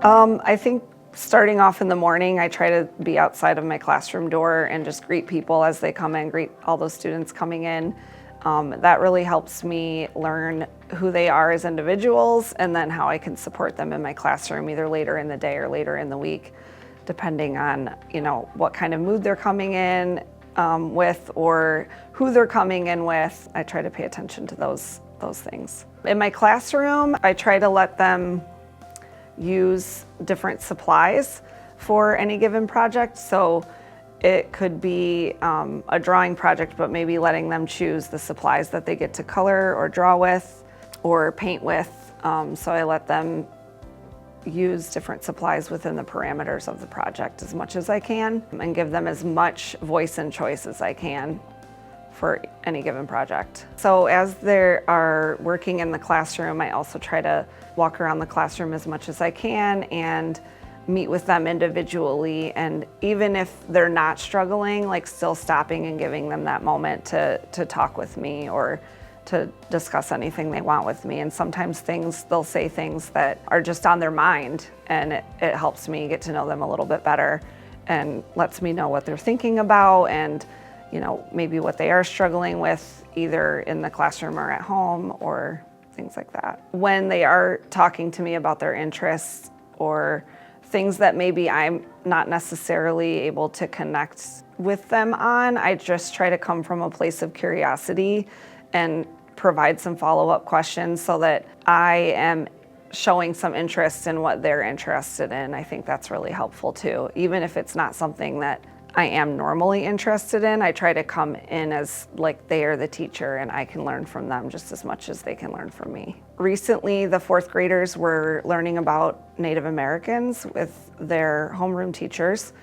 I think starting off in the morning, I try to be outside of my classroom door and just greet people as they come in, greet all those students coming in. That really helps me learn who they are as individuals and then how I can support them in my classroom either later in the day or later in the week, depending on, what kind of mood they're coming in with or who they're coming in with. I try to pay attention to those things. In my classroom, I try to let them use different supplies for any given project. So it could be a drawing project, but maybe letting them choose the supplies that they get to color or draw with or paint with. So I let them use different supplies within the parameters of the project as much as I can and give them as much voice and choice as I can for any given project. So as they are working in the classroom, I also try to walk around the classroom as much as I can and meet with them individually. And even if they're not struggling, like still stopping and giving them that moment to talk with me or to discuss anything they want with me. And sometimes they'll say things that are just on their mind, and it helps me get to know them a little bit better and lets me know what they're thinking about and maybe what they are struggling with either in the classroom or at home or things like that. When they are talking to me about their interests or things that maybe I'm not necessarily able to connect with them on, I just try to come from a place of curiosity and provide some follow-up questions so that I am showing some interest in what they're interested in. I think that's really helpful too. Even if it's not something that I am normally interested in, I try to come in as like they are the teacher and I can learn from them just as much as they can learn from me. Recently, the fourth graders were learning about Native Americans with their homeroom teachers,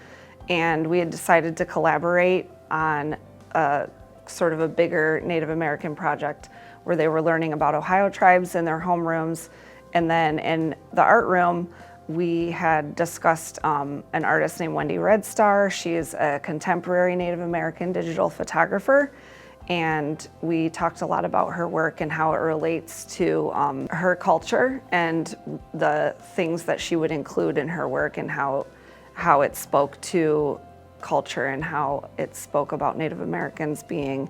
and we had decided to collaborate on a sort of a bigger Native American project where they were learning about Ohio tribes in their homerooms. And then in the art room, we had discussed an artist named Wendy Red Star. She is a contemporary Native American digital photographer. And we talked a lot about her work and how it relates to her culture and the things that she would include in her work and how it spoke to culture and how it spoke about Native Americans being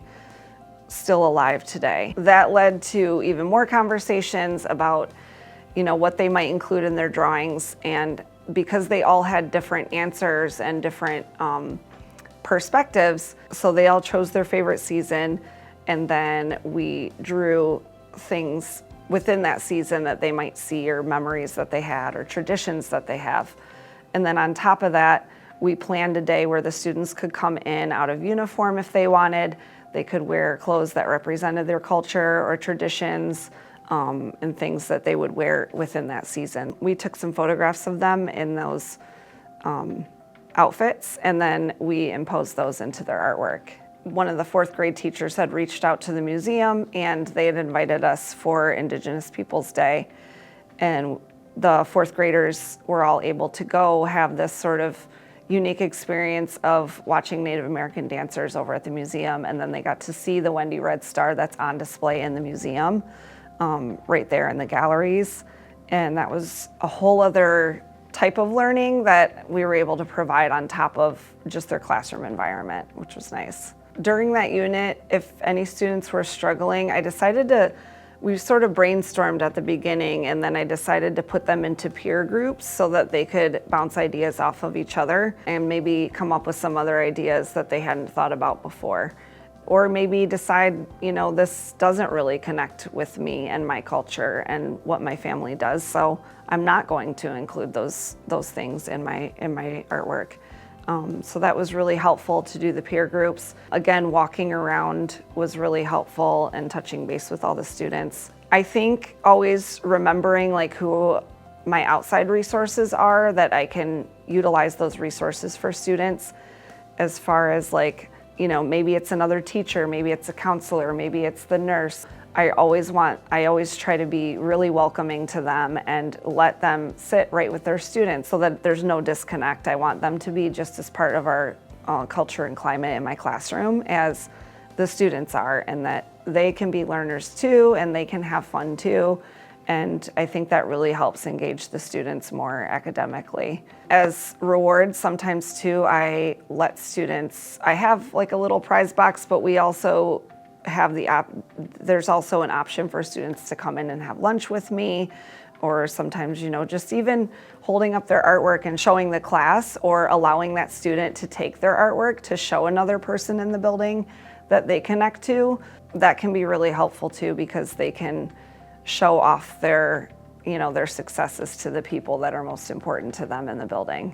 still alive today. That led to even more conversations about what they might include in their drawings, and because they all had different answers and different perspectives, so they all chose their favorite season, and then we drew things within that season that they might see or memories that they had or traditions that they have. And then on top of that, we planned a day where the students could come in out of uniform if they wanted. They could wear clothes that represented their culture or traditions, and things that they would wear within that season. We took some photographs of them in those outfits, and then we imposed those into their artwork. One of the fourth grade teachers had reached out to the museum, and they had invited us for Indigenous Peoples Day. And the fourth graders were all able to go have this sort of unique experience of watching Native American dancers over at the museum, and then they got to see the Wendy Red Star that's on display in the museum. Right there in the galleries. And that was a whole other type of learning that we were able to provide on top of just their classroom environment, which was nice. During that unit, if any students were struggling, we sort of brainstormed at the beginning, and then I decided to put them into peer groups so that they could bounce ideas off of each other and maybe come up with some other ideas that they hadn't thought about before. Or maybe decide, this doesn't really connect with me and my culture and what my family does, so I'm not going to include those things in my artwork. So that was really helpful to do the peer groups. Again, walking around was really helpful and touching base with all the students. I think always remembering who my outside resources are, that I can utilize those resources for students, as far as maybe it's another teacher, maybe it's a counselor, maybe it's the nurse. I always try to be really welcoming to them and let them sit right with their students so that there's no disconnect. I want them to be just as part of our culture and climate in my classroom as the students are, and that they can be learners too, and they can have fun too, And I think that really helps engage the students more academically. As rewards, sometimes too, I let students, I have like a little prize box, but we also have there's also an option for students to come in and have lunch with me, or sometimes, just even holding up their artwork and showing the class, or allowing that student to take their artwork to show another person in the building that they connect to. That can be really helpful too, because they can show off their successes to the people that are most important to them in the building.